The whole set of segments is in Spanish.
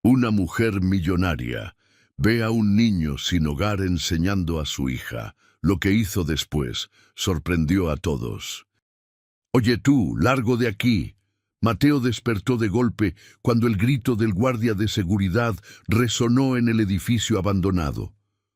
Una mujer millonaria ve a un niño sin hogar enseñando a su hija. Lo que hizo después sorprendió a todos. «Oye tú, largo de aquí». Mateo despertó de golpe cuando el grito del guardia de seguridad resonó en el edificio abandonado.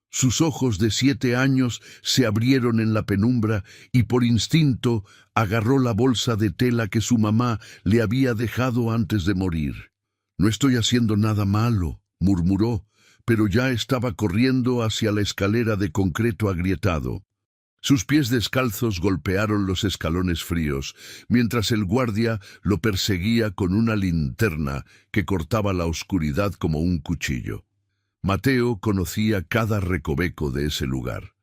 Sus ojos de 7 años se abrieron en la penumbra y por instinto agarró la bolsa de tela que su mamá le había dejado antes de morir. «No estoy haciendo nada malo», murmuró, pero ya estaba corriendo hacia la escalera de concreto agrietado. Sus pies descalzos golpearon los escalones fríos, mientras el guardia lo perseguía con una linterna que cortaba la oscuridad como un cuchillo. Mateo conocía cada recoveco de ese lugar.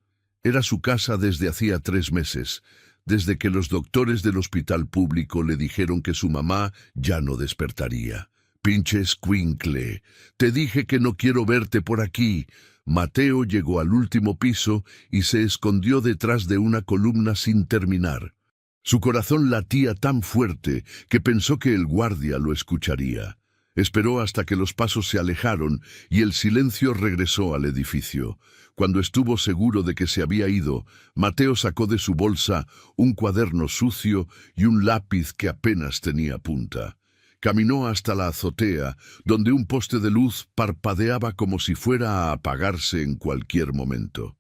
Era su casa desde hacía 3 meses, desde que los doctores del hospital público le dijeron que su mamá ya no despertaría. «Pinche escuincle, te dije que no quiero verte por aquí». Mateo llegó al último piso y se escondió detrás de una columna sin terminar. Su corazón latía tan fuerte que pensó que el guardia lo escucharía. Esperó hasta que los pasos se alejaron y el silencio regresó al edificio. Cuando estuvo seguro de que se había ido, Mateo sacó de su bolsa un cuaderno sucio y un lápiz que apenas tenía punta. Caminó hasta la azotea, donde un poste de luz parpadeaba como si fuera a apagarse en cualquier momento.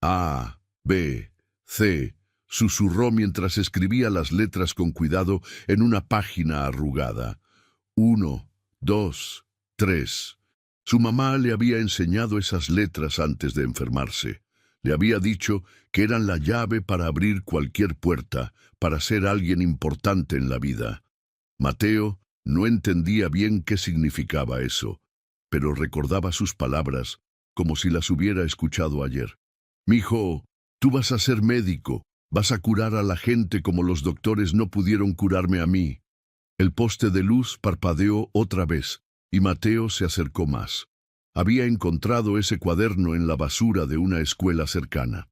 «A, B, C», susurró mientras escribía las letras con cuidado en una página arrugada. 1, 2, 3. Su mamá le había enseñado esas letras antes de enfermarse. Le había dicho que eran la llave para abrir cualquier puerta, para ser alguien importante en la vida. Mateo no entendía bien qué significaba eso, pero recordaba sus palabras como si las hubiera escuchado ayer. «Mijo, tú vas a ser médico, vas a curar a la gente como los doctores no pudieron curarme a mí». El poste de luz parpadeó otra vez y Mateo se acercó más. Había encontrado ese cuaderno en la basura de una escuela cercana.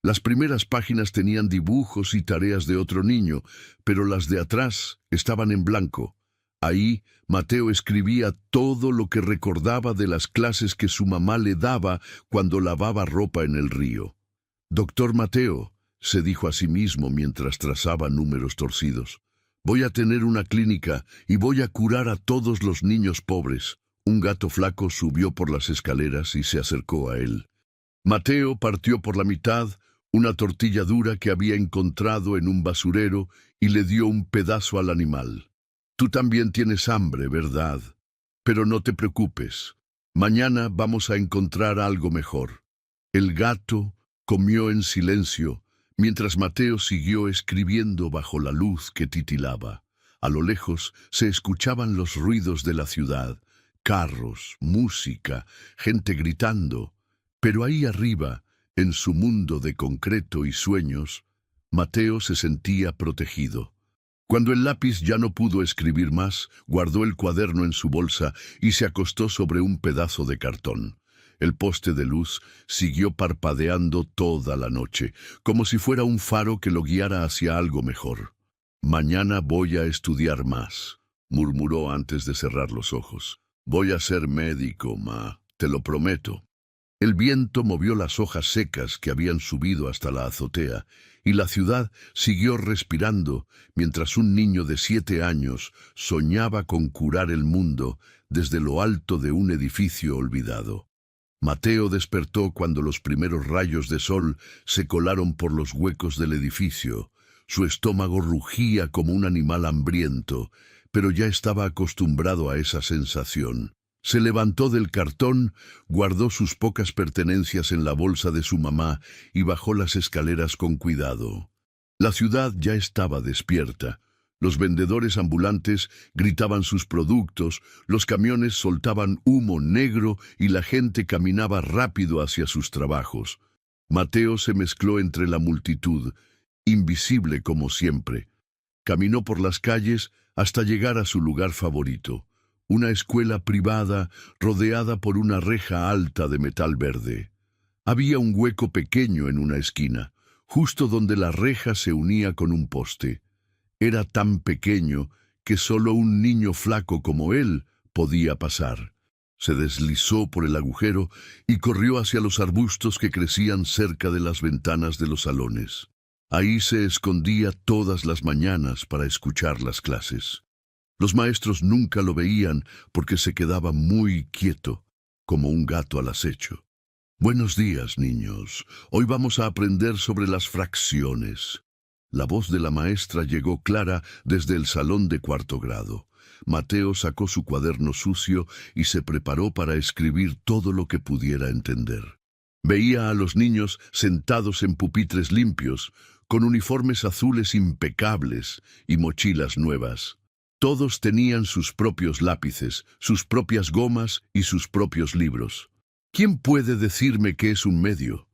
Las primeras páginas tenían dibujos y tareas de otro niño, pero las de atrás estaban en blanco. Ahí, Mateo escribía todo lo que recordaba de las clases que su mamá le daba cuando lavaba ropa en el río. «Doctor Mateo», se dijo a sí mismo mientras trazaba números torcidos, «voy a tener una clínica y voy a curar a todos los niños pobres». Un gato flaco subió por las escaleras y se acercó a él. Mateo partió por la mitad una tortilla dura que había encontrado en un basurero y le dio un pedazo al animal. «Tú también tienes hambre, ¿verdad? Pero no te preocupes. Mañana vamos a encontrar algo mejor». El gato comió en silencio, mientras Mateo siguió escribiendo bajo la luz que titilaba. A lo lejos se escuchaban los ruidos de la ciudad, carros, música, gente gritando. Pero ahí arriba, en su mundo de concreto y sueños, Mateo se sentía protegido. Cuando el lápiz ya no pudo escribir más, guardó el cuaderno en su bolsa y se acostó sobre un pedazo de cartón. El poste de luz siguió parpadeando toda la noche, como si fuera un faro que lo guiara hacia algo mejor. «Mañana voy a estudiar más», murmuró antes de cerrar los ojos. «Voy a ser médico, ma, te lo prometo». El viento movió las hojas secas que habían subido hasta la azotea, y la ciudad siguió respirando mientras un niño de 7 años soñaba con curar el mundo desde lo alto de un edificio olvidado. Mateo despertó cuando los primeros rayos de sol se colaron por los huecos del edificio. Su estómago rugía como un animal hambriento, pero ya estaba acostumbrado a esa sensación. Se levantó del cartón, guardó sus pocas pertenencias en la bolsa de su mamá y bajó las escaleras con cuidado. La ciudad ya estaba despierta. Los vendedores ambulantes gritaban sus productos, los camiones soltaban humo negro y la gente caminaba rápido hacia sus trabajos. Mateo se mezcló entre la multitud, invisible como siempre. Caminó por las calles hasta llegar a su lugar favorito. Una escuela privada rodeada por una reja alta de metal verde. Había un hueco pequeño en una esquina, justo donde la reja se unía con un poste. Era tan pequeño que solo un niño flaco como él podía pasar. Se deslizó por el agujero y corrió hacia los arbustos que crecían cerca de las ventanas de los salones. Ahí se escondía todas las mañanas para escuchar las clases. Los maestros nunca lo veían porque se quedaba muy quieto, como un gato al acecho. Buenos días, niños. Hoy vamos a aprender sobre las fracciones. La voz de la maestra llegó clara desde el salón de cuarto grado. Mateo sacó su cuaderno sucio y se preparó para escribir todo lo que pudiera entender. Veía a los niños sentados en pupitres limpios, con uniformes azules impecables y mochilas nuevas. Todos tenían sus propios lápices, sus propias gomas y sus propios libros. ¿Quién puede decirme qué es un medio?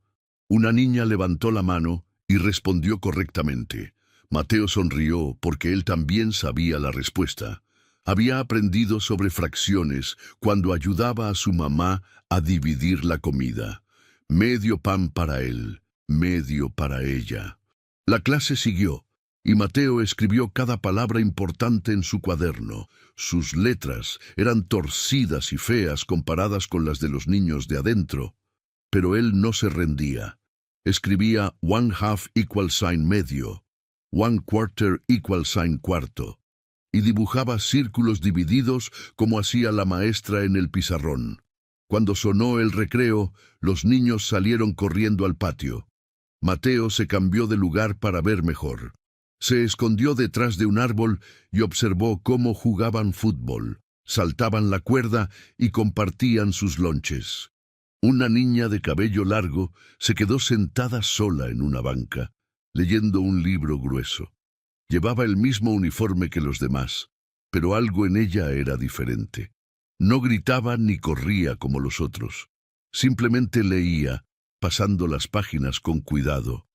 Una niña levantó la mano y respondió correctamente. Mateo sonrió porque él también sabía la respuesta. Había aprendido sobre fracciones cuando ayudaba a su mamá a dividir la comida. Medio pan para él, medio para ella. La clase siguió, y Mateo escribió cada palabra importante en su cuaderno. Sus letras eran torcidas y feas comparadas con las de los niños de adentro, pero él no se rendía. Escribía 1/2 = medio, 1/4 = cuarto, y dibujaba círculos divididos como hacía la maestra en el pizarrón. Cuando sonó el recreo, los niños salieron corriendo al patio. Mateo se cambió de lugar para ver mejor. Se escondió detrás de un árbol y observó cómo jugaban fútbol, saltaban la cuerda y compartían sus lonches. Una niña de cabello largo se quedó sentada sola en una banca, leyendo un libro grueso. Llevaba el mismo uniforme que los demás, pero algo en ella era diferente. No gritaba ni corría como los otros. Simplemente leía, pasando las páginas con cuidado.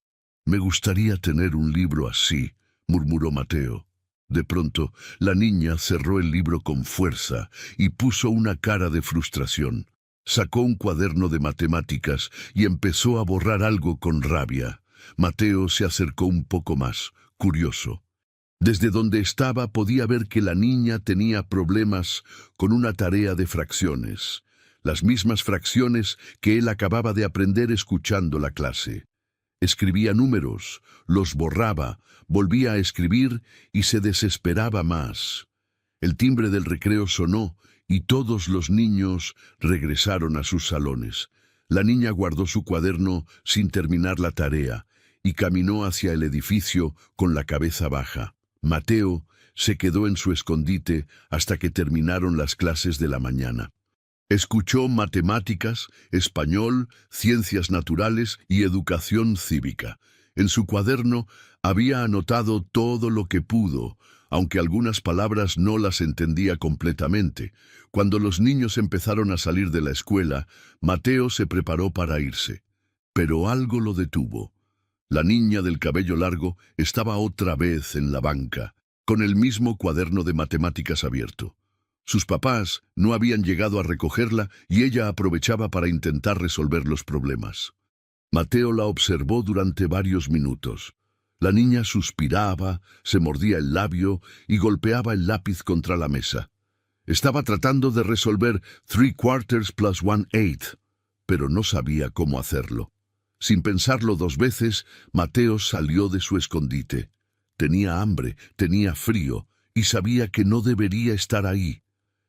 «Me gustaría tener un libro así», murmuró Mateo. De pronto, la niña cerró el libro con fuerza y puso una cara de frustración. Sacó un cuaderno de matemáticas y empezó a borrar algo con rabia. Mateo se acercó un poco más, curioso. Desde donde estaba podía ver que la niña tenía problemas con una tarea de fracciones, las mismas fracciones que él acababa de aprender escuchando la clase. Escribía números, los borraba, volvía a escribir y se desesperaba más. El timbre del recreo sonó y todos los niños regresaron a sus salones. La niña guardó su cuaderno sin terminar la tarea y caminó hacia el edificio con la cabeza baja. Mateo se quedó en su escondite hasta que terminaron las clases de la mañana. Escuchó matemáticas, español, ciencias naturales y educación cívica. En su cuaderno había anotado todo lo que pudo, aunque algunas palabras no las entendía completamente. Cuando los niños empezaron a salir de la escuela, Mateo se preparó para irse. Pero algo lo detuvo. La niña del cabello largo estaba otra vez en la banca, con el mismo cuaderno de matemáticas abierto. Sus papás no habían llegado a recogerla y ella aprovechaba para intentar resolver los problemas. Mateo la observó durante varios minutos. La niña suspiraba, se mordía el labio y golpeaba el lápiz contra la mesa. Estaba tratando de resolver 3/4 + 1/8, pero no sabía cómo hacerlo. Sin pensarlo dos veces, Mateo salió de su escondite. Tenía hambre, tenía frío y sabía que no debería estar ahí.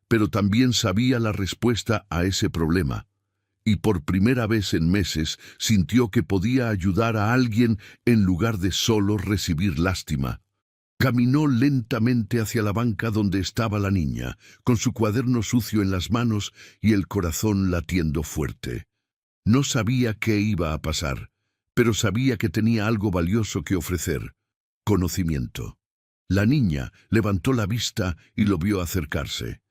Pero también sabía la respuesta a ese problema. Y por primera vez en meses sintió que podía ayudar a alguien en lugar de solo recibir lástima. Caminó lentamente hacia la banca donde estaba la niña, con su cuaderno sucio en las manos y el corazón latiendo fuerte. No sabía qué iba a pasar, pero sabía que tenía algo valioso que ofrecer: conocimiento. La niña levantó la vista y lo vio acercarse.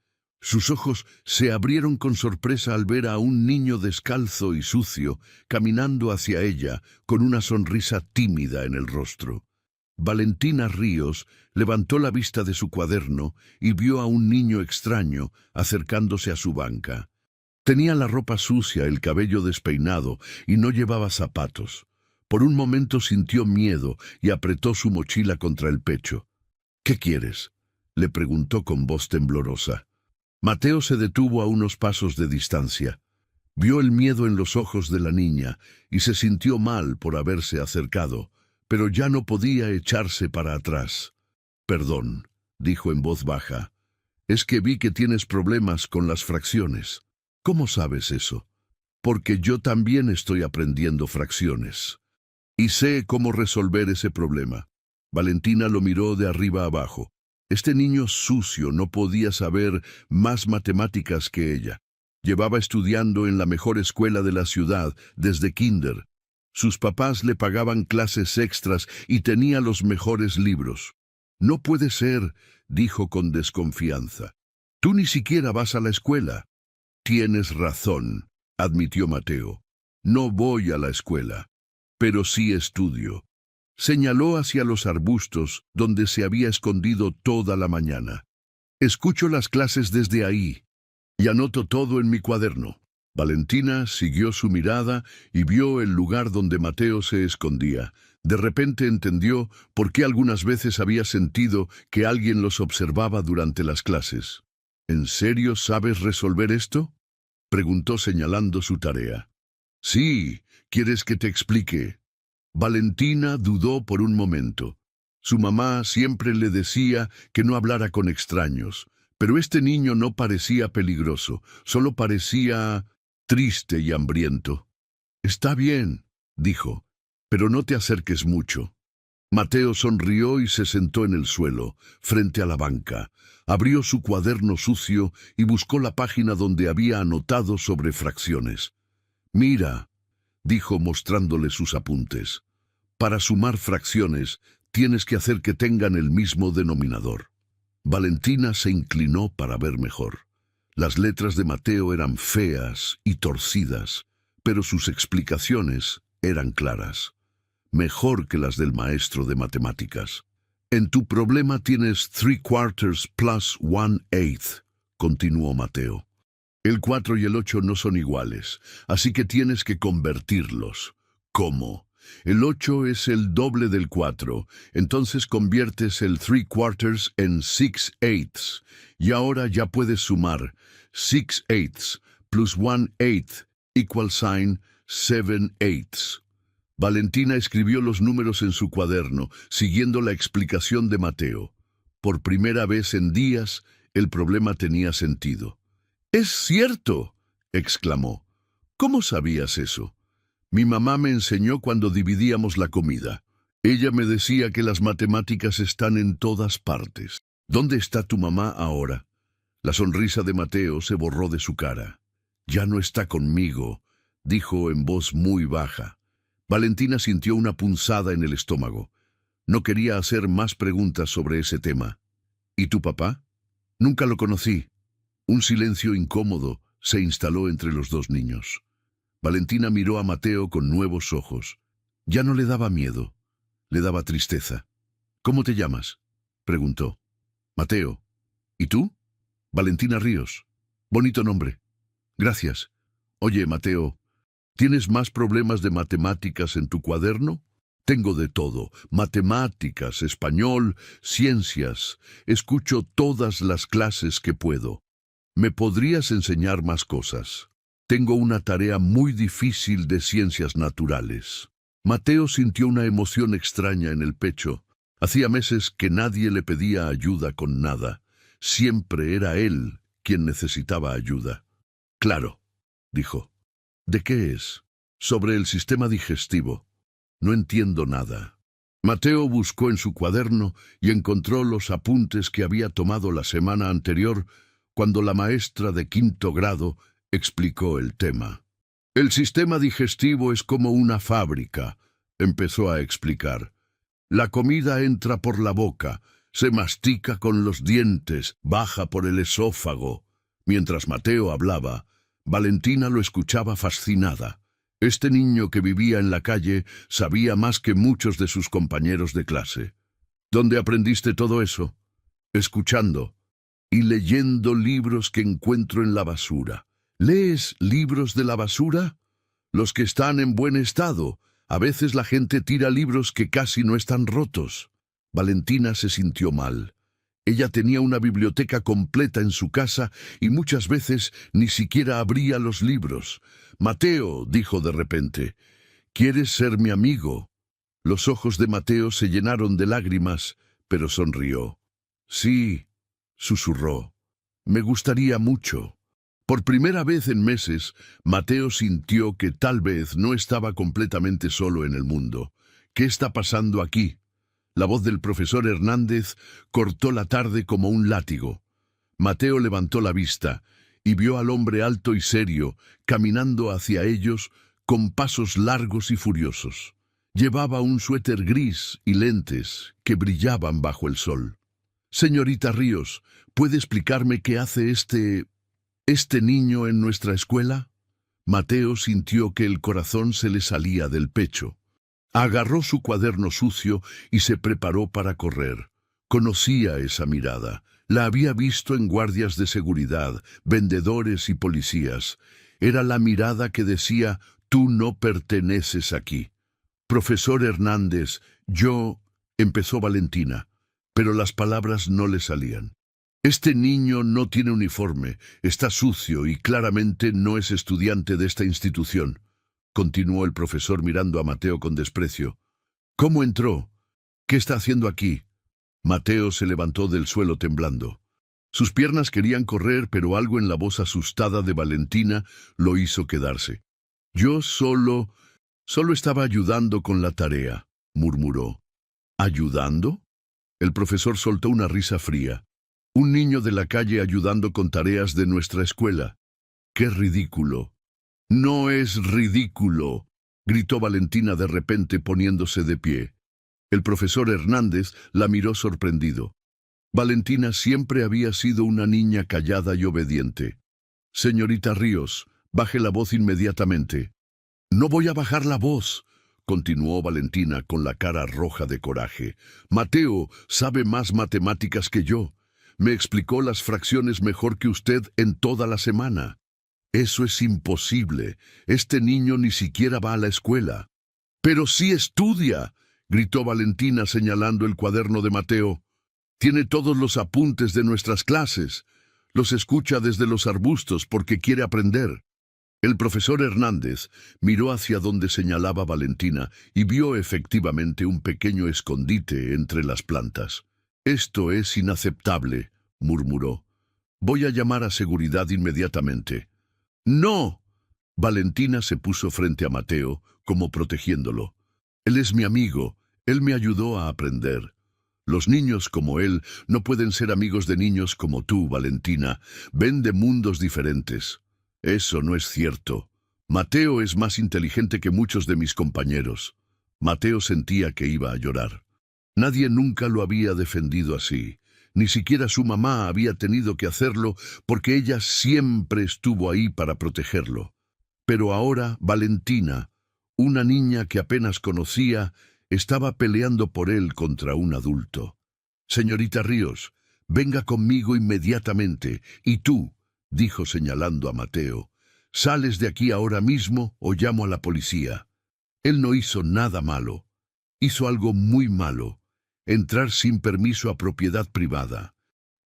Sus ojos se abrieron con sorpresa al ver a un niño descalzo y sucio caminando hacia ella con una sonrisa tímida en el rostro. Valentina Ríos levantó la vista de su cuaderno y vio a un niño extraño acercándose a su banca. Tenía la ropa sucia, el cabello despeinado y no llevaba zapatos. Por un momento sintió miedo y apretó su mochila contra el pecho. «¿Qué quieres?», le preguntó con voz temblorosa. Mateo se detuvo a unos pasos de distancia. Vio el miedo en los ojos de la niña y se sintió mal por haberse acercado, pero ya no podía echarse para atrás. «Perdón», dijo en voz baja. «Es que vi que tienes problemas con las fracciones». «¿Cómo sabes eso?» «Porque yo también estoy aprendiendo fracciones. Y sé cómo resolver ese problema». Valentina lo miró de arriba abajo. Este niño sucio no podía saber más matemáticas que ella. Llevaba estudiando en la mejor escuela de la ciudad desde kinder. Sus papás le pagaban clases extras y tenía los mejores libros. «No puede ser», dijo con desconfianza. «Tú ni siquiera vas a la escuela». «Tienes razón», admitió Mateo. «No voy a la escuela, pero sí estudio». Señaló hacia los arbustos donde se había escondido toda la mañana. «Escucho las clases desde ahí y anoto todo en mi cuaderno». Valentina siguió su mirada y vio el lugar donde Mateo se escondía. De repente entendió por qué algunas veces había sentido que alguien los observaba durante las clases. «¿En serio sabes resolver esto?», preguntó señalando su tarea. «Sí, ¿quieres que te explique?». Valentina dudó por un momento. Su mamá siempre le decía que no hablara con extraños, pero este niño no parecía peligroso, solo parecía triste y hambriento. «Está bien», dijo, «pero no te acerques mucho». Mateo sonrió y se sentó en el suelo, frente a la banca. Abrió su cuaderno sucio y buscó la página donde había anotado sobre fracciones. «Mira», dijo mostrándole sus apuntes. «Para sumar fracciones, tienes que hacer que tengan el mismo denominador». Valentina se inclinó para ver mejor. Las letras de Mateo eran feas y torcidas, pero sus explicaciones eran claras. Mejor que las del maestro de matemáticas. «En tu problema tienes 3/4 plus 1/8», continuó Mateo. «El 4 y el 8 no son iguales, así que tienes que convertirlos». «¿Cómo?». «El 8 es el doble del 4, entonces conviertes el 3/4 en 6/8, y ahora ya puedes sumar 6/8 plus 1/8 equals 7/8». Valentina escribió los números en su cuaderno, siguiendo la explicación de Mateo. Por primera vez en días, el problema tenía sentido. «¡Es cierto!», exclamó. «¿Cómo sabías eso?». «Mi mamá me enseñó cuando dividíamos la comida. Ella me decía que las matemáticas están en todas partes». «¿Dónde está tu mamá ahora?». La sonrisa de Mateo se borró de su cara. «Ya no está conmigo», dijo en voz muy baja. Valentina sintió una punzada en el estómago. No quería hacer más preguntas sobre ese tema. «¿Y tu papá?». «Nunca lo conocí». Un silencio incómodo se instaló entre los dos niños. Valentina miró a Mateo con nuevos ojos. Ya no le daba miedo, le daba tristeza. «¿Cómo te llamas?», preguntó. «Mateo». «¿Y tú?». «Valentina Ríos». «Bonito nombre». «Gracias». «Oye, Mateo, ¿tienes más problemas de matemáticas en tu cuaderno?». «Tengo de todo, matemáticas, español, ciencias. Escucho todas las clases que puedo. ¿Me podrías enseñar más cosas? Tengo una tarea muy difícil de ciencias naturales». Mateo sintió una emoción extraña en el pecho. Hacía meses que nadie le pedía ayuda con nada. Siempre era él quien necesitaba ayuda. «Claro», dijo. «¿De qué es?». «Sobre el sistema digestivo». «No entiendo nada». Mateo buscó en su cuaderno y encontró los apuntes que había tomado la semana anterior cuando la maestra de 5º grado explicó el tema. «El sistema digestivo es como una fábrica», empezó a explicar. «La comida entra por la boca, se mastica con los dientes, baja por el esófago». Mientras Mateo hablaba, Valentina lo escuchaba fascinada. Este niño que vivía en la calle sabía más que muchos de sus compañeros de clase. «¿Dónde aprendiste todo eso?». «Escuchando y leyendo libros que encuentro en la basura». «¿Lees libros de la basura?». «Los que están en buen estado. A veces la gente tira libros que casi no están rotos». Valentina se sintió mal. Ella tenía una biblioteca completa en su casa y muchas veces ni siquiera abría los libros. «Mateo», dijo de repente, «¿quieres ser mi amigo?» Los ojos de Mateo se llenaron de lágrimas, pero sonrió. «Sí», susurró, «me gustaría mucho». Por primera vez en meses, Mateo sintió que tal vez no estaba completamente solo en el mundo. «¿Qué está pasando aquí?». La voz del profesor Hernández cortó la tarde como un látigo. Mateo levantó la vista y vio al hombre alto y serio caminando hacia ellos con pasos largos y furiosos. Llevaba un suéter gris y lentes que brillaban bajo el sol. «Señorita Ríos, ¿puede explicarme qué hace este niño en nuestra escuela?» Mateo sintió que el corazón se le salía del pecho. Agarró su cuaderno sucio y se preparó para correr. Conocía esa mirada. La había visto en guardias de seguridad, vendedores y policías. Era la mirada que decía, «Tú no perteneces aquí». «Profesor Hernández, yo...», empezó Valentina, pero las palabras no le salían. «Este niño no tiene uniforme, está sucio y claramente no es estudiante de esta institución», continuó el profesor mirando a Mateo con desprecio. «¿Cómo entró? ¿Qué está haciendo aquí?» Mateo se levantó del suelo temblando. Sus piernas querían correr, pero algo en la voz asustada de Valentina lo hizo quedarse. «Yo solo estaba ayudando con la tarea», murmuró. «¿Ayudando?». El profesor soltó una risa fría. «Un niño de la calle ayudando con tareas de nuestra escuela. ¡Qué ridículo!». «No es ridículo», gritó Valentina de repente poniéndose de pie. El profesor Hernández la miró sorprendido. Valentina siempre había sido una niña callada y obediente. «Señorita Ríos, baje la voz inmediatamente». «No voy a bajar la voz», continuó Valentina con la cara roja de coraje. «Mateo sabe más matemáticas que yo. Me explicó las fracciones mejor que usted en toda la semana». «Eso es imposible. Este niño ni siquiera va a la escuela». «Pero sí estudia», gritó Valentina señalando el cuaderno de Mateo. «Tiene todos los apuntes de nuestras clases. Los escucha desde los arbustos porque quiere aprender». El profesor Hernández miró hacia donde señalaba Valentina y vio efectivamente un pequeño escondite entre las plantas. «Esto es inaceptable», murmuró. «Voy a llamar a seguridad inmediatamente». «¡No!». Valentina se puso frente a Mateo, como protegiéndolo. «Él es mi amigo. Él me ayudó a aprender. Los niños como él no pueden ser amigos de niños como tú, Valentina. Ven de mundos diferentes». «Eso no es cierto. Mateo es más inteligente que muchos de mis compañeros». Mateo sentía que iba a llorar. Nadie nunca lo había defendido así. Ni siquiera su mamá había tenido que hacerlo porque ella siempre estuvo ahí para protegerlo. Pero ahora Valentina, una niña que apenas conocía, estaba peleando por él contra un adulto. «Señorita Ríos, venga conmigo inmediatamente. Y tú», dijo señalando a Mateo, «sales de aquí ahora mismo o llamo a la policía». Él no hizo nada malo. Hizo algo muy malo: entrar sin permiso a propiedad privada.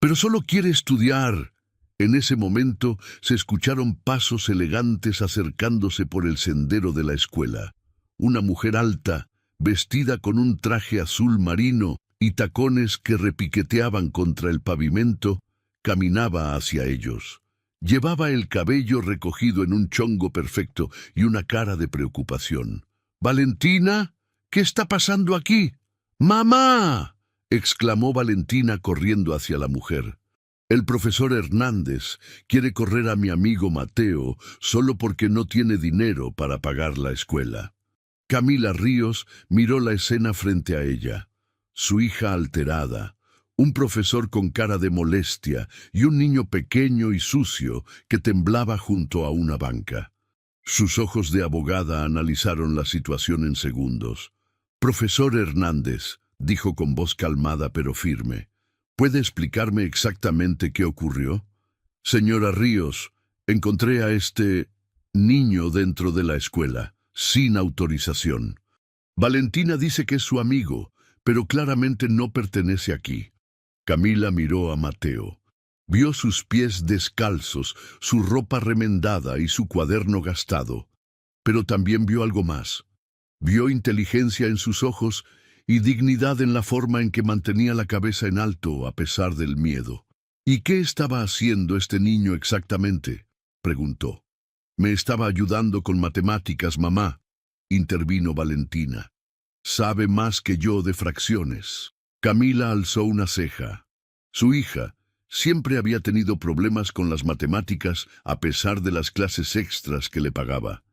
«Pero solo quiere estudiar». En ese momento se escucharon pasos elegantes acercándose por el sendero de la escuela. Una mujer alta, vestida con un traje azul marino y tacones que repiqueteaban contra el pavimento, caminaba hacia ellos. Llevaba el cabello recogido en un chongo perfecto y una cara de preocupación. «¿Valentina? ¿Qué está pasando aquí?» «¡Mamá!», exclamó Valentina corriendo hacia la mujer. «El profesor Hernández quiere correr a mi amigo Mateo solo porque no tiene dinero para pagar la escuela». Camila Ríos miró la escena frente a ella. Su hija alterada, un profesor con cara de molestia y un niño pequeño y sucio que temblaba junto a una banca. Sus ojos de abogada analizaron la situación en segundos. «Profesor Hernández», dijo con voz calmada pero firme, «¿puede explicarme exactamente qué ocurrió?» «Señora Ríos, encontré a este niño dentro de la escuela, sin autorización. Valentina dice que es su amigo, pero claramente no pertenece aquí. Camila miró a Mateo. Vio sus pies descalzos, su ropa remendada y su cuaderno gastado. Pero también vio algo más. Vio inteligencia en sus ojos y dignidad en la forma en que mantenía la cabeza en alto a pesar del miedo. ¿Y qué estaba haciendo este niño exactamente?, preguntó. Me estaba ayudando con matemáticas, mamá, intervino Valentina. Sabe más que yo de fracciones. Camila alzó una ceja. Su hija siempre había tenido problemas con las matemáticas a pesar de las clases extras que le pagaba.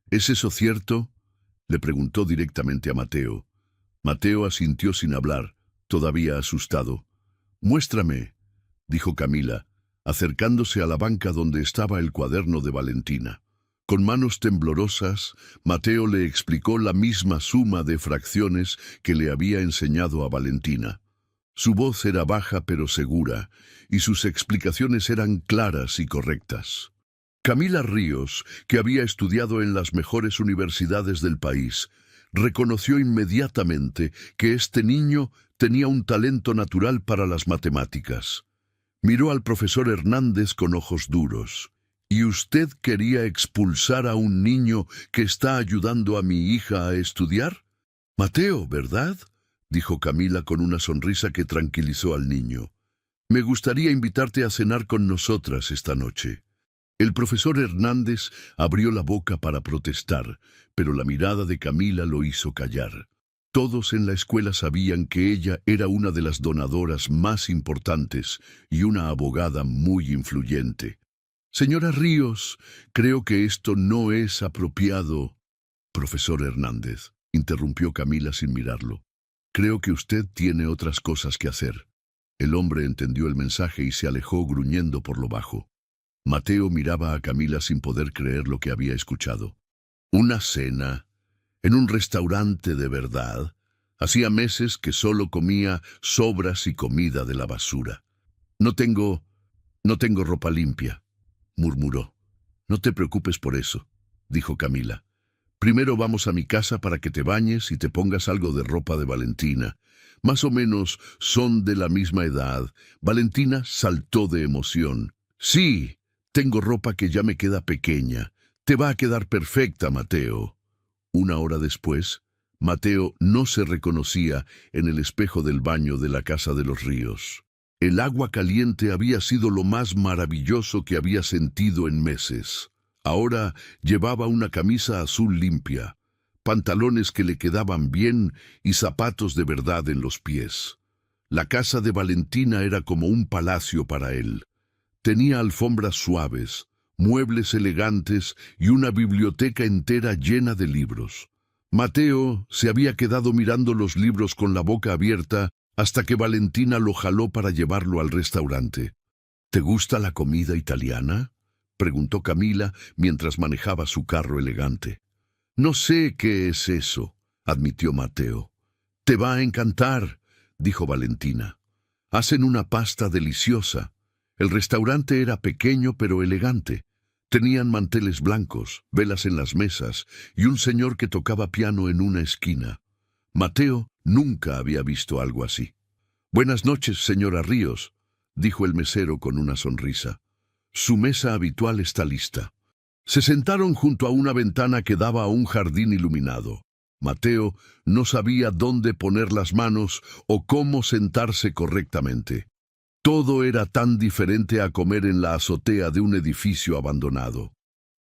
¿Es eso cierto?, le preguntó directamente a Mateo. Mateo asintió sin hablar, todavía asustado. Muéstrame, dijo Camila, acercándose a la banca donde estaba el cuaderno de Valentina. Con manos temblorosas, Mateo le explicó la misma suma de fracciones que le había enseñado a Valentina. Su voz era baja pero segura, y sus explicaciones eran claras y correctas. Camila Ríos, que había estudiado en las mejores universidades del país, reconoció inmediatamente que este niño tenía un talento natural para las matemáticas. Miró al profesor Hernández con ojos duros. ¿Y usted quería expulsar a un niño que está ayudando a mi hija a estudiar? Mateo, ¿verdad?, dijo Camila con una sonrisa que tranquilizó al niño. Me gustaría invitarte a cenar con nosotras esta noche. El profesor Hernández abrió la boca para protestar, pero la mirada de Camila lo hizo callar. Todos en la escuela sabían que ella era una de las donadoras más importantes y una abogada muy influyente. Señora Ríos, creo que esto no es apropiado. Profesor Hernández, interrumpió Camila sin mirarlo. Creo que usted tiene otras cosas que hacer. El hombre entendió el mensaje y se alejó gruñendo por lo bajo. Mateo miraba a Camila sin poder creer lo que había escuchado. ¿Una cena? ¿En un restaurante de verdad? Hacía meses que solo comía sobras y comida de la basura. No tengo ropa limpia, murmuró. No te preocupes por eso, dijo Camila. Primero vamos a mi casa para que te bañes y te pongas algo de ropa de Valentina. Más o menos son de la misma edad. Valentina saltó de emoción. Sí, tengo ropa que ya me queda pequeña. Te va a quedar perfecta, Mateo. Una hora después, Mateo no se reconocía en el espejo del baño de la casa de los Ríos. El agua caliente había sido lo más maravilloso que había sentido en meses. Ahora llevaba una camisa azul limpia, pantalones que le quedaban bien y zapatos de verdad en los pies. La casa de Valentina era como un palacio para él. Tenía alfombras suaves, muebles elegantes y una biblioteca entera llena de libros. Mateo se había quedado mirando los libros con la boca abierta hasta que Valentina lo jaló para llevarlo al restaurante. ¿Te gusta la comida italiana?, preguntó Camila mientras manejaba su carro elegante. No sé qué es eso, admitió Mateo. Te va a encantar, dijo Valentina. Hacen una pasta deliciosa. El restaurante era pequeño pero elegante. Tenían manteles blancos, velas en las mesas y un señor que tocaba piano en una esquina. Mateo nunca había visto algo así. Buenas noches, señora Ríos, dijo el mesero con una sonrisa. Su mesa habitual está lista. Se sentaron junto a una ventana que daba a un jardín iluminado. Mateo no sabía dónde poner las manos o cómo sentarse correctamente. Todo era tan diferente a comer en la azotea de un edificio abandonado.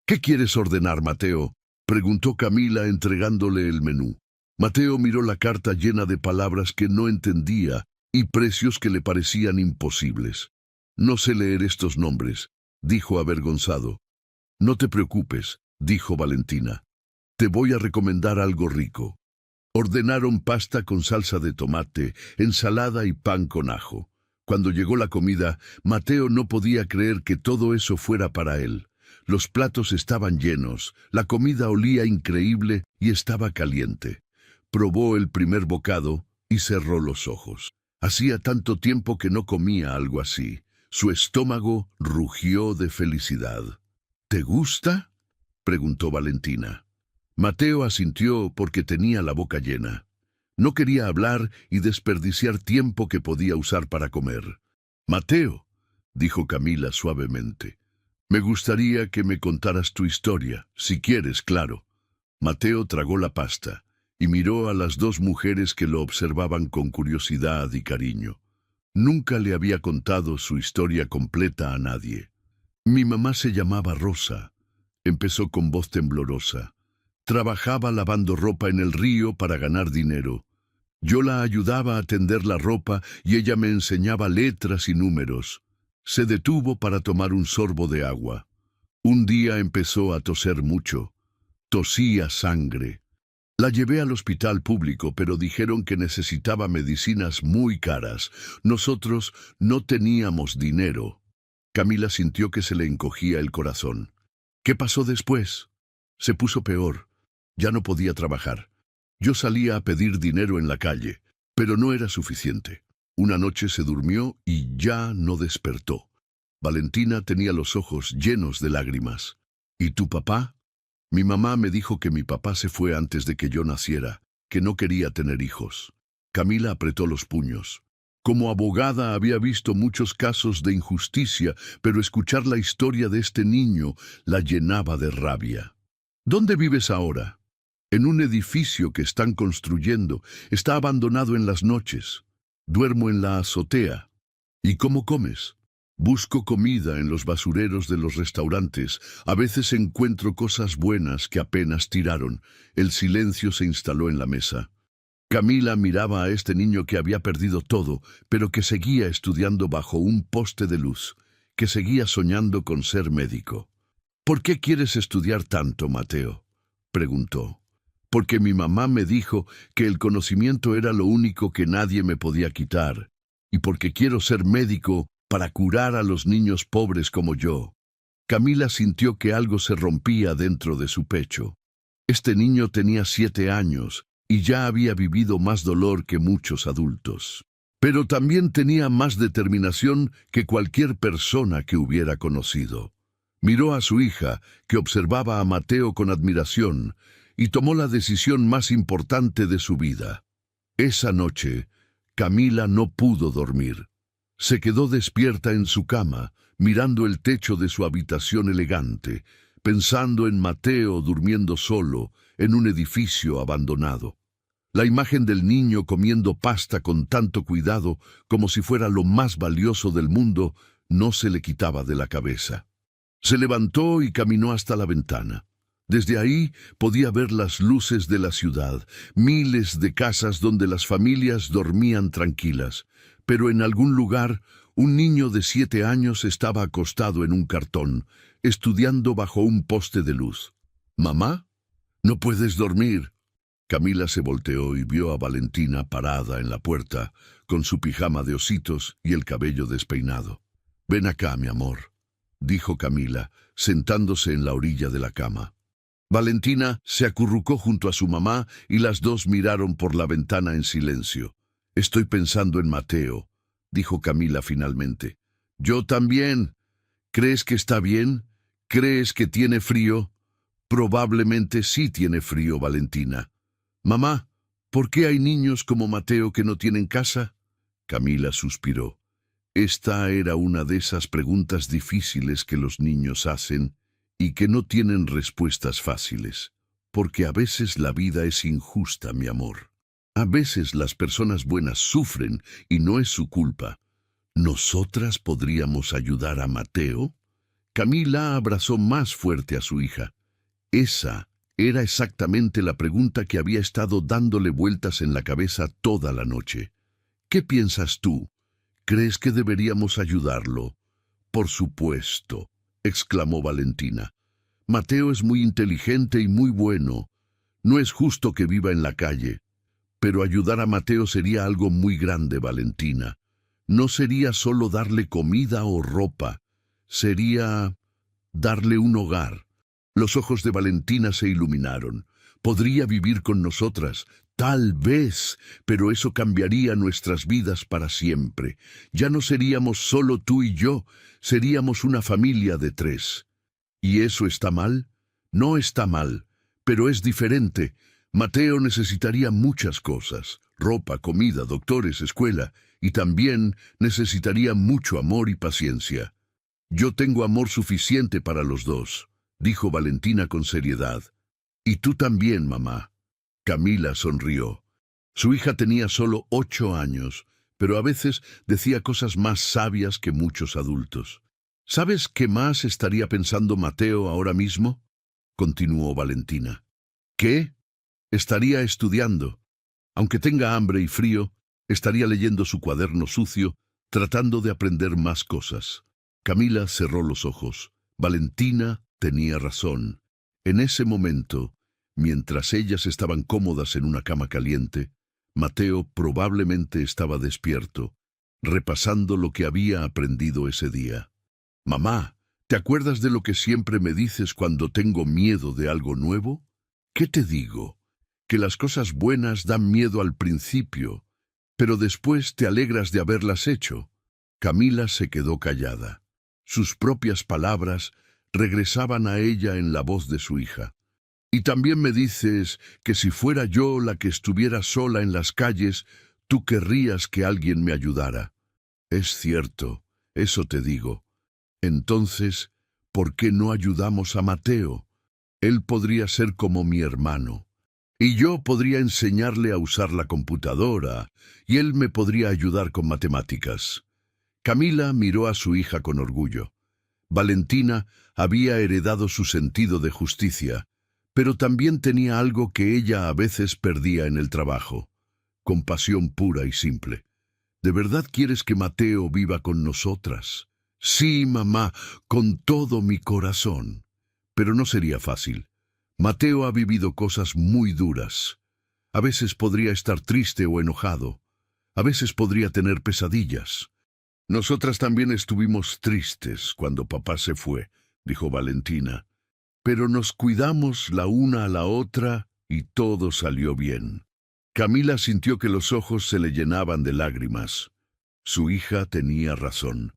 ¿Qué quieres ordenar, Mateo?, preguntó Camila entregándole el menú. Mateo miró la carta llena de palabras que no entendía y precios que le parecían imposibles. No sé leer estos nombres, dijo avergonzado. No te preocupes, dijo Valentina. Te voy a recomendar algo rico. Ordenaron pasta con salsa de tomate, ensalada y pan con ajo. Cuando llegó la comida, Mateo no podía creer que todo eso fuera para él. Los platos estaban llenos, la comida olía increíble y estaba caliente. Probó el primer bocado y cerró los ojos. Hacía tanto tiempo que no comía algo así. Su estómago rugió de felicidad. ¿Te gusta?, preguntó Valentina. Mateo asintió porque tenía la boca llena. No quería hablar y desperdiciar tiempo que podía usar para comer. «Mateo», dijo Camila suavemente, «me gustaría que me contaras tu historia, si quieres, claro». Mateo tragó la pasta y miró a las dos mujeres que lo observaban con curiosidad y cariño. Nunca le había contado su historia completa a nadie. «Mi mamá se llamaba Rosa», empezó con voz temblorosa. «Trabajaba lavando ropa en el río para ganar dinero. Yo la ayudaba a tender la ropa y ella me enseñaba letras y números». Se detuvo para tomar un sorbo de agua. Un día empezó a toser mucho. Tosía sangre. La llevé al hospital público, pero dijeron que necesitaba medicinas muy caras. Nosotros no teníamos dinero. Camila sintió que se le encogía el corazón. ¿Qué pasó después? Se puso peor. Ya no podía trabajar. Yo salía a pedir dinero en la calle, pero no era suficiente. Una noche se durmió y ya no despertó. Valentina tenía los ojos llenos de lágrimas. ¿Y tu papá? Mi mamá me dijo que mi papá se fue antes de que yo naciera, que no quería tener hijos. Camila apretó los puños. Como abogada había visto muchos casos de injusticia, pero escuchar la historia de este niño la llenaba de rabia. ¿Dónde vives ahora? En un edificio que están construyendo. Está abandonado en las noches. Duermo en la azotea. ¿Y cómo comes? Busco comida en los basureros de los restaurantes. A veces encuentro cosas buenas que apenas tiraron. El silencio se instaló en la mesa. Camila miraba a este niño que había perdido todo, pero que seguía estudiando bajo un poste de luz, que seguía soñando con ser médico. «¿Por qué quieres estudiar tanto, Mateo?», preguntó. «Porque mi mamá me dijo que el conocimiento era lo único que nadie me podía quitar, y porque quiero ser médico para curar a los niños pobres como yo». Camila sintió que algo se rompía dentro de su pecho. Este niño tenía 7 años y ya había vivido más dolor que muchos adultos. Pero también tenía más determinación que cualquier persona que hubiera conocido. Miró a su hija, que observaba a Mateo con admiración, y tomó la decisión más importante de su vida. Esa noche, Camila no pudo dormir. Se quedó despierta en su cama, mirando el techo de su habitación elegante, pensando en Mateo durmiendo solo en un edificio abandonado. La imagen del niño comiendo pasta con tanto cuidado, como si fuera lo más valioso del mundo, no se le quitaba de la cabeza. Se levantó y caminó hasta la ventana. Desde ahí podía ver las luces de la ciudad, miles de casas donde las familias dormían tranquilas. Pero en algún lugar, un niño de 7 años estaba acostado en un cartón, estudiando bajo un poste de luz. «¿Mamá? ¿No puedes dormir?». Camila se volteó y vio a Valentina parada en la puerta, con su pijama de ositos y el cabello despeinado. «Ven acá, mi amor», dijo Camila, sentándose en la orilla de la cama. Valentina se acurrucó junto a su mamá y las dos miraron por la ventana en silencio. «Estoy pensando en Mateo», dijo Camila finalmente. «Yo también. ¿Crees que está bien? ¿Crees que tiene frío?». «Probablemente sí tiene frío, Valentina». «Mamá, ¿por qué hay niños como Mateo que no tienen casa?». Camila suspiró. Esta era una de esas preguntas difíciles que los niños hacen y que no tienen respuestas fáciles, porque a veces la vida es injusta, mi amor. A veces las personas buenas sufren y no es su culpa. ¿Nosotras podríamos ayudar a Mateo? Camila abrazó más fuerte a su hija. Esa era exactamente la pregunta que había estado dándole vueltas en la cabeza toda la noche. ¿Qué piensas tú? ¿Crees que deberíamos ayudarlo? «Por supuesto», exclamó Valentina. «Mateo es muy inteligente y muy bueno. No es justo que viva en la calle. Pero ayudar a Mateo sería algo muy grande, Valentina. No sería solo darle comida o ropa. Sería darle un hogar». Los ojos de Valentina se iluminaron. «Podría vivir con nosotras, tal vez, pero eso cambiaría nuestras vidas para siempre. Ya no seríamos solo tú y yo, seríamos una familia de 3. ¿Y eso está mal? No está mal, pero es diferente. Mateo necesitaría muchas cosas: ropa, comida, doctores, escuela, y también necesitaría mucho amor y paciencia. Yo tengo amor suficiente para los dos, dijo Valentina con seriedad. Y tú también, mamá. Camila sonrió. Su hija tenía solo 8 años, pero a veces decía cosas más sabias que muchos adultos. ¿Sabes qué más estaría pensando Mateo ahora mismo?, continuó Valentina. ¿Qué? Estaría estudiando. Aunque tenga hambre y frío, estaría leyendo su cuaderno sucio, tratando de aprender más cosas. Camila cerró los ojos. Valentina tenía razón. En ese momento, mientras ellas estaban cómodas en una cama caliente, Mateo probablemente estaba despierto, repasando lo que había aprendido ese día. Mamá, ¿te acuerdas de lo que siempre me dices cuando tengo miedo de algo nuevo? ¿Qué te digo? Que las cosas buenas dan miedo al principio, pero después te alegras de haberlas hecho. Camila se quedó callada. Sus propias palabras regresaban a ella en la voz de su hija. Y también me dices que si fuera yo la que estuviera sola en las calles, tú querrías que alguien me ayudara. Es cierto, eso te digo. Entonces, ¿por qué no ayudamos a Mateo? Él podría ser como mi hermano. Y yo podría enseñarle a usar la computadora, y él me podría ayudar con matemáticas. Camila miró a su hija con orgullo. Valentina había heredado su sentido de justicia, pero también tenía algo que ella a veces perdía en el trabajo: compasión pura y simple. ¿De verdad quieres que Mateo viva con nosotras? Sí, mamá, con todo mi corazón. Pero no sería fácil. Mateo ha vivido cosas muy duras. A veces podría estar triste o enojado. A veces podría tener pesadillas. Nosotras también estuvimos tristes cuando papá se fue, dijo Valentina. Pero nos cuidamos la una a la otra y todo salió bien. Camila sintió que los ojos se le llenaban de lágrimas. Su hija tenía razón.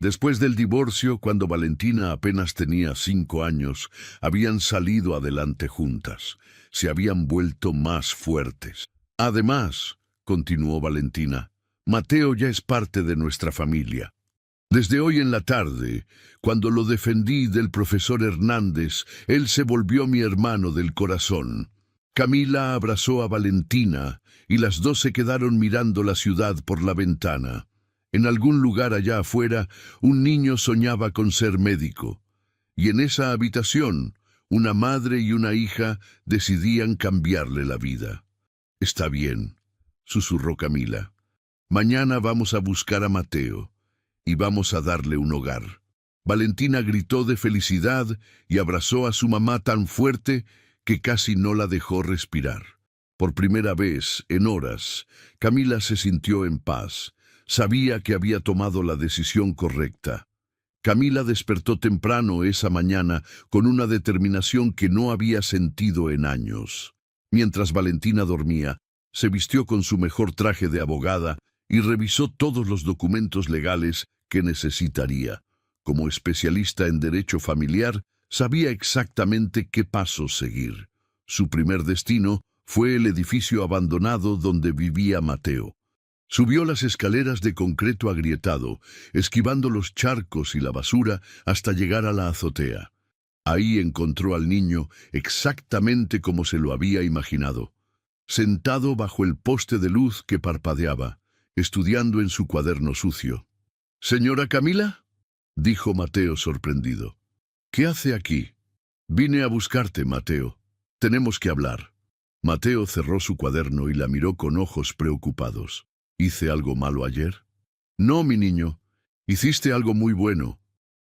Después del divorcio, cuando Valentina apenas tenía 5 años, habían salido adelante juntas. Se habían vuelto más fuertes. Además, continuó Valentina, Mateo ya es parte de nuestra familia. Desde hoy en la tarde, cuando lo defendí del profesor Hernández, él se volvió mi hermano del corazón. Camila abrazó a Valentina y las dos se quedaron mirando la ciudad por la ventana. En algún lugar allá afuera, un niño soñaba con ser médico. Y en esa habitación, una madre y una hija decidían cambiarle la vida. Está bien, susurró Camila. Mañana vamos a buscar a Mateo y vamos a darle un hogar. Valentina gritó de felicidad y abrazó a su mamá tan fuerte que casi no la dejó respirar. Por primera vez, en horas, Camila se sintió en paz. Sabía que había tomado la decisión correcta. Camila despertó temprano esa mañana con una determinación que no había sentido en años. Mientras Valentina dormía, se vistió con su mejor traje de abogada y revisó todos los documentos legales que necesitaría. Como especialista en derecho familiar, sabía exactamente qué pasos seguir. Su primer destino fue el edificio abandonado donde vivía Mateo. Subió las escaleras de concreto agrietado, esquivando los charcos y la basura hasta llegar a la azotea. Ahí encontró al niño exactamente como se lo había imaginado, sentado bajo el poste de luz que parpadeaba, estudiando en su cuaderno sucio. «¿Señora Camila?», dijo Mateo sorprendido. «¿Qué hace aquí?» «Vine a buscarte, Mateo. Tenemos que hablar». Mateo cerró su cuaderno y la miró con ojos preocupados. ¿Hice algo malo ayer? No, mi niño. Hiciste algo muy bueno.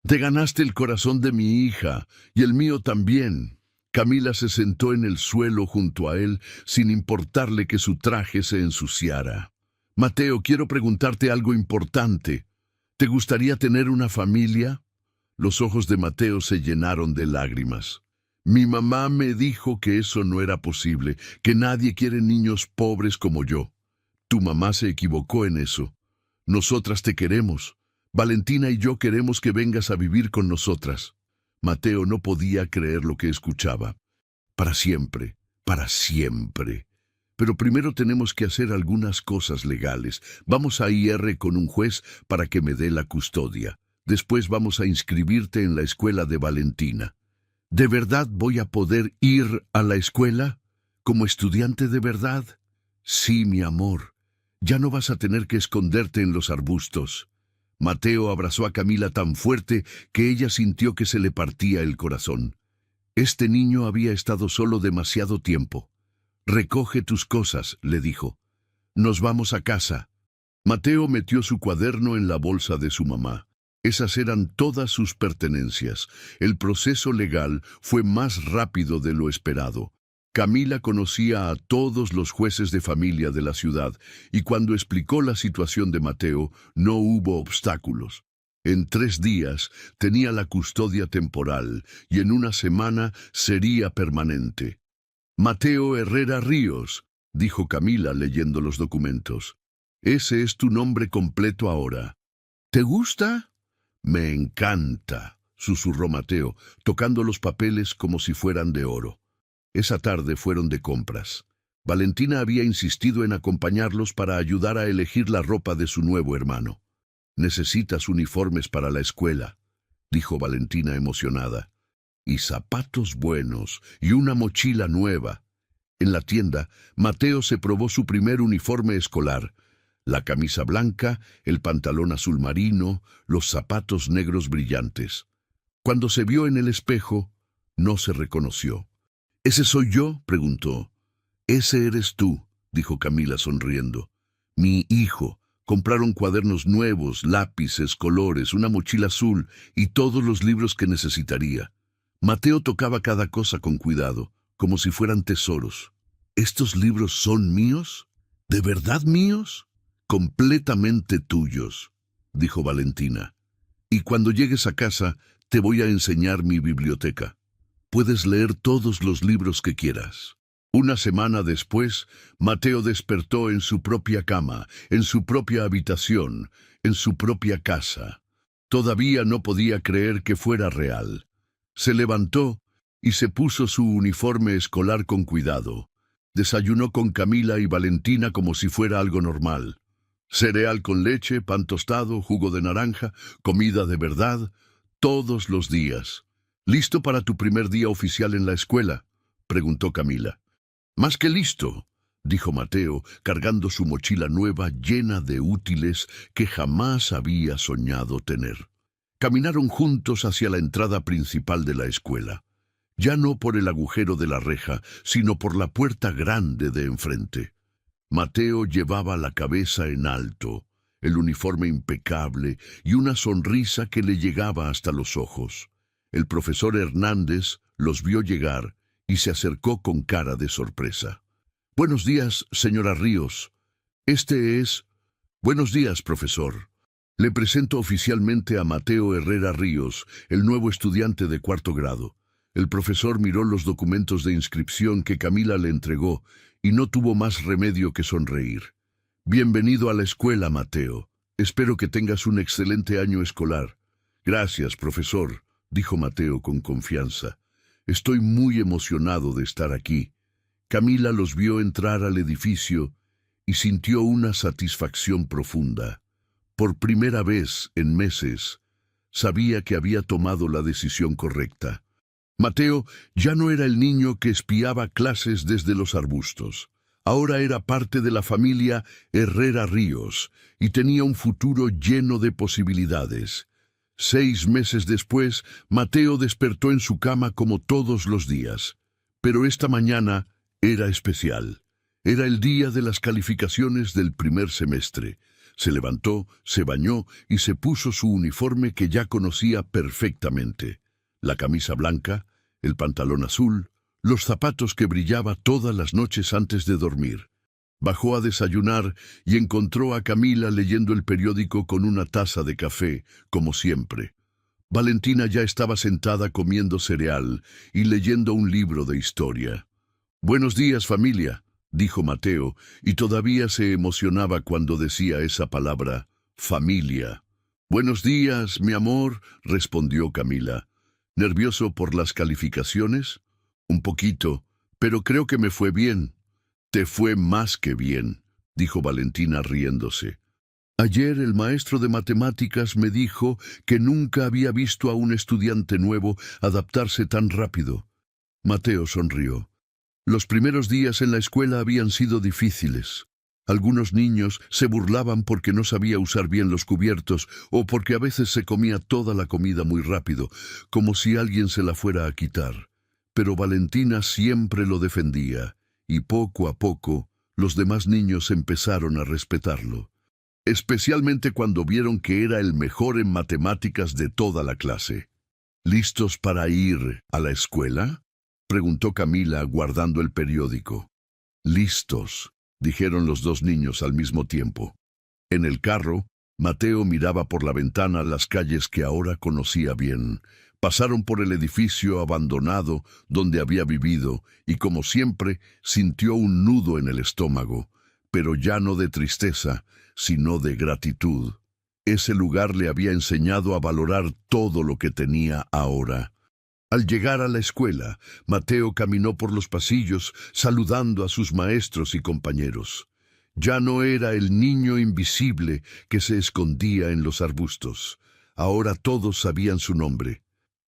Te ganaste el corazón de mi hija, y el mío también. Camila se sentó en el suelo junto a él, sin importarle que su traje se ensuciara. Mateo, quiero preguntarte algo importante. ¿Te gustaría tener una familia? Los ojos de Mateo se llenaron de lágrimas. Mi mamá me dijo que eso no era posible, que nadie quiere niños pobres como yo. Tu mamá se equivocó en eso. Nosotras te queremos. Valentina y yo queremos que vengas a vivir con nosotras. Mateo no podía creer lo que escuchaba. Para siempre, para siempre. Pero primero tenemos que hacer algunas cosas legales. Vamos a ir con un juez para que me dé la custodia. Después vamos a inscribirte en la escuela de Valentina. ¿De verdad voy a poder ir a la escuela? ¿Como estudiante de verdad? Sí, mi amor. Ya no vas a tener que esconderte en los arbustos. Mateo abrazó a Camila tan fuerte que ella sintió que se le partía el corazón. Este niño había estado solo demasiado tiempo. «Recoge tus cosas», le dijo. «Nos vamos a casa». Mateo metió su cuaderno en la bolsa de su mamá. Esas eran todas sus pertenencias. El proceso legal fue más rápido de lo esperado. Camila conocía a todos los jueces de familia de la ciudad y cuando explicó la situación de Mateo no hubo obstáculos. En 3 días tenía la custodia temporal y en una semana sería permanente. «Mateo Herrera Ríos», dijo Camila leyendo los documentos. «Ese es tu nombre completo ahora. ¿Te gusta?» «Me encanta», susurró Mateo, tocando los papeles como si fueran de oro. Esa tarde fueron de compras. Valentina había insistido en acompañarlos para ayudar a elegir la ropa de su nuevo hermano. «Necesitas uniformes para la escuela», dijo Valentina emocionada. «Y zapatos buenos y una mochila nueva». En la tienda, Mateo se probó su primer uniforme escolar. La camisa blanca, el pantalón azul marino, los zapatos negros brillantes. Cuando se vio en el espejo, no se reconoció. «¿Ese soy yo?», preguntó. «Ese eres tú», dijo Camila sonriendo. «Mi hijo». Compraron cuadernos nuevos, lápices, colores, una mochila azul y todos los libros que necesitaría. Mateo tocaba cada cosa con cuidado, como si fueran tesoros. «¿Estos libros son míos? ¿De verdad míos?» «Completamente tuyos», dijo Valentina. «Y cuando llegues a casa, te voy a enseñar mi biblioteca. Puedes leer todos los libros que quieras». Una semana después, Mateo despertó en su propia cama, en su propia habitación, en su propia casa. Todavía no podía creer que fuera real. Se levantó y se puso su uniforme escolar con cuidado. Desayunó con Camila y Valentina como si fuera algo normal. Cereal con leche, pan tostado, jugo de naranja, comida de verdad, todos los días. «¿Listo para tu primer día oficial en la escuela?», preguntó Camila. «Más que listo», dijo Mateo, cargando su mochila nueva llena de útiles que jamás había soñado tener. Caminaron juntos hacia la entrada principal de la escuela. Ya no por el agujero de la reja, sino por la puerta grande de enfrente. Mateo llevaba la cabeza en alto, el uniforme impecable y una sonrisa que le llegaba hasta los ojos. El profesor Hernández los vio llegar y se acercó con cara de sorpresa. «Buenos días, señora Ríos. Este es...» «Buenos días, profesor. Le presento oficialmente a Mateo Herrera Ríos, el nuevo estudiante de 4º grado». El profesor miró los documentos de inscripción que Camila le entregó y no tuvo más remedio que sonreír. «Bienvenido a la escuela, Mateo. Espero que tengas un excelente año escolar». «Gracias, profesor», dijo Mateo con confianza. «Estoy muy emocionado de estar aquí». Camila los vio entrar al edificio y sintió una satisfacción profunda. Por primera vez en meses, sabía que había tomado la decisión correcta. Mateo ya no era el niño que espiaba clases desde los arbustos. Ahora era parte de la familia Herrera Ríos y tenía un futuro lleno de posibilidades. 6 meses después, Mateo despertó en su cama como todos los días. Pero esta mañana era especial. Era el día de las calificaciones del primer semestre. Se levantó, se bañó y se puso su uniforme que ya conocía perfectamente. La camisa blanca, el pantalón azul, los zapatos que brillaba todas las noches antes de dormir. Bajó a desayunar y encontró a Camila leyendo el periódico con una taza de café, como siempre. Valentina ya estaba sentada comiendo cereal y leyendo un libro de historia. «Buenos días, familia», dijo Mateo, y todavía se emocionaba cuando decía esa palabra, familia. «Buenos días, mi amor», respondió Camila. «¿Nervioso por las calificaciones?» «Un poquito, Pero creo que me fue bien. Te fue más que bien, dijo Valentina riéndose. Ayer el maestro de matemáticas me dijo que nunca había visto a un estudiante nuevo adaptarse tan rápido. Mateo sonrió. Los primeros días en la escuela habían sido difíciles. Algunos niños se burlaban porque no sabía usar bien los cubiertos o porque a veces se comía toda la comida muy rápido, como si alguien se la fuera a quitar. Pero Valentina siempre lo defendía, y poco a poco los demás niños empezaron a respetarlo, especialmente cuando vieron que era el mejor en matemáticas de toda la clase. ¿Listos para ir a la escuela?, preguntó Camila guardando el periódico. Listos, dijeron los dos niños al mismo tiempo. En el carro, Mateo miraba por la ventana las calles que ahora conocía bien. Pasaron por el edificio abandonado donde había vivido y, como siempre, sintió un nudo en el estómago, pero ya no de tristeza, sino de gratitud. Ese lugar le había enseñado a valorar todo lo que tenía ahora. Al llegar a la escuela, Mateo caminó por los pasillos saludando a sus maestros y compañeros. Ya no era el niño invisible que se escondía en los arbustos. Ahora todos sabían su nombre.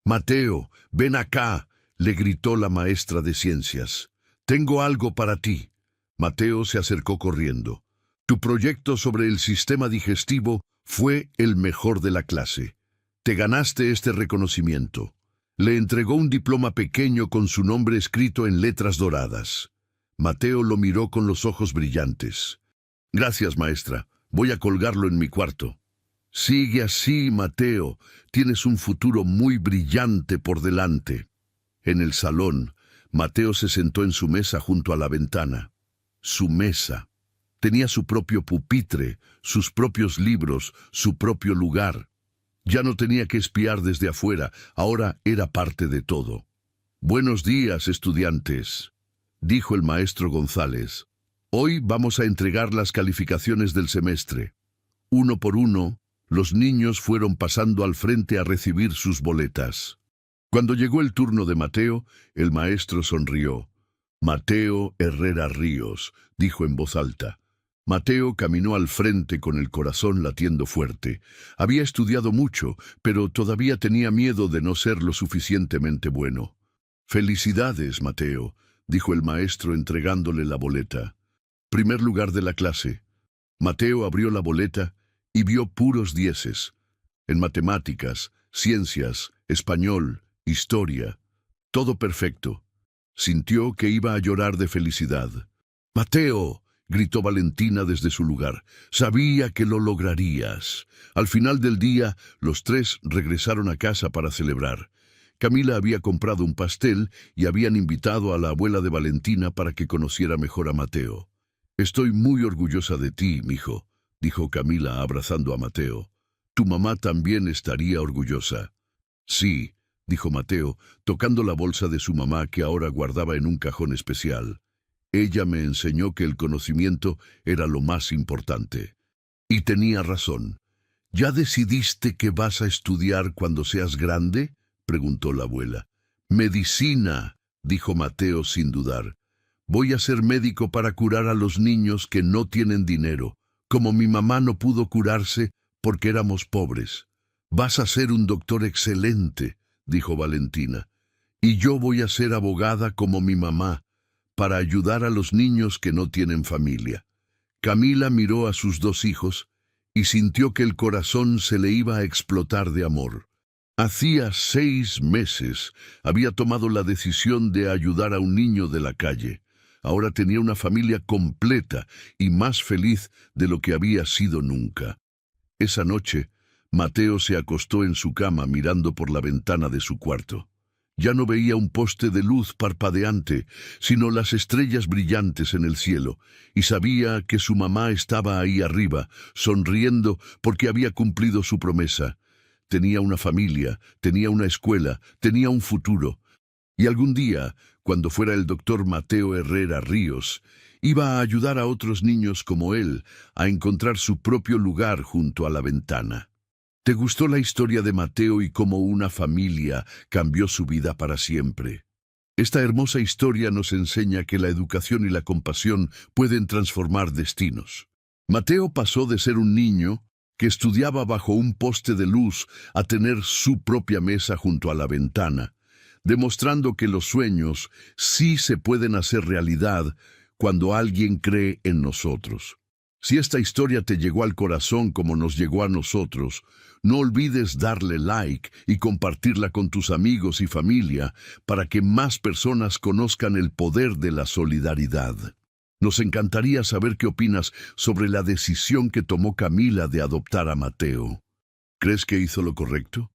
«Mateo, ven acá», le gritó la maestra de ciencias. «Tengo algo para ti». Mateo se acercó corriendo. «Tu proyecto sobre el sistema digestivo fue el mejor de la clase. Te ganaste este reconocimiento». Le entregó un diploma pequeño con su nombre escrito en letras doradas. Mateo lo miró con los ojos brillantes. «Gracias, maestra. Voy a colgarlo en mi cuarto». «Sigue así, Mateo. Tienes un futuro muy brillante por delante». En el salón, Mateo se sentó en su mesa junto a la ventana. Su mesa. Tenía su propio pupitre, sus propios libros, su propio lugar. Ya no tenía que espiar desde afuera, ahora era parte de todo. «Buenos días, estudiantes», dijo el maestro González. «Hoy vamos a entregar las calificaciones del semestre». Uno por uno, los niños fueron pasando al frente a recibir sus boletas. Cuando llegó el turno de Mateo, el maestro sonrió. «Mateo Herrera Ríos», dijo en voz alta. Mateo caminó al frente con el corazón latiendo fuerte. Había estudiado mucho, pero todavía tenía miedo de no ser lo suficientemente bueno. «Felicidades, Mateo», dijo el maestro entregándole la boleta. «Primer lugar de la clase». Mateo abrió la boleta y vio puros dieces. En matemáticas, ciencias, español, historia. Todo perfecto. Sintió que iba a llorar de felicidad. «¡Mateo!», gritó Valentina desde su lugar. «Sabía que lo lograrías». Al final del día, los tres regresaron a casa para celebrar. Camila había comprado un pastel y habían invitado a la abuela de Valentina para que conociera mejor a Mateo. «Estoy muy orgullosa de ti, mijo», dijo Camila abrazando a Mateo. «Tu mamá también estaría orgullosa». «Sí», dijo Mateo, tocando la bolsa de su mamá que ahora guardaba en un cajón especial. «Ella me enseñó que el conocimiento era lo más importante». Y tenía razón. «¿Ya decidiste qué vas a estudiar cuando seas grande?», preguntó la abuela. «Medicina», dijo Mateo sin dudar. «Voy a ser médico para curar a los niños que no tienen dinero, como mi mamá no pudo curarse porque éramos pobres». «Vas a ser un doctor excelente», dijo Valentina. «Y yo voy a ser abogada como mi mamá, para ayudar a los niños que no tienen familia». Camila miró a sus dos hijos y sintió que el corazón se le iba a explotar de amor. Hacía 6 meses había tomado la decisión de ayudar a un niño de la calle. Ahora tenía una familia completa y más feliz de lo que había sido nunca. Esa noche, Mateo se acostó en su cama mirando por la ventana de su cuarto. Ya no veía un poste de luz parpadeante, sino las estrellas brillantes en el cielo, y sabía que su mamá estaba ahí arriba, sonriendo porque había cumplido su promesa. Tenía una familia, tenía una escuela, tenía un futuro. Y algún día, cuando fuera el doctor Mateo Herrera Ríos, iba a ayudar a otros niños como él a encontrar su propio lugar junto a la ventana. ¿Te gustó la historia de Mateo y cómo una familia cambió su vida para siempre? Esta hermosa historia nos enseña que la educación y la compasión pueden transformar destinos. Mateo pasó de ser un niño que estudiaba bajo un poste de luz a tener su propia mesa junto a la ventana, demostrando que los sueños sí se pueden hacer realidad cuando alguien cree en nosotros. Si esta historia te llegó al corazón como nos llegó a nosotros, no olvides darle like y compartirla con tus amigos y familia para que más personas conozcan el poder de la solidaridad. Nos encantaría saber qué opinas sobre la decisión que tomó Camila de adoptar a Mateo. ¿Crees que hizo lo correcto?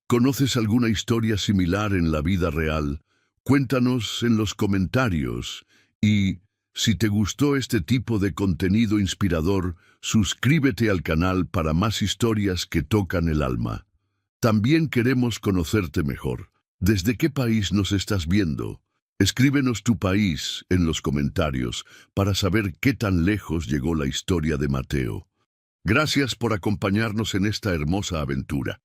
¿Conoces alguna historia similar en la vida real? Cuéntanos en los comentarios y, si te gustó este tipo de contenido inspirador, suscríbete al canal para más historias que tocan el alma. También queremos conocerte mejor. ¿Desde qué país nos estás viendo? Escríbenos tu país en los comentarios para saber qué tan lejos llegó la historia de Mateo. Gracias por acompañarnos en esta hermosa aventura.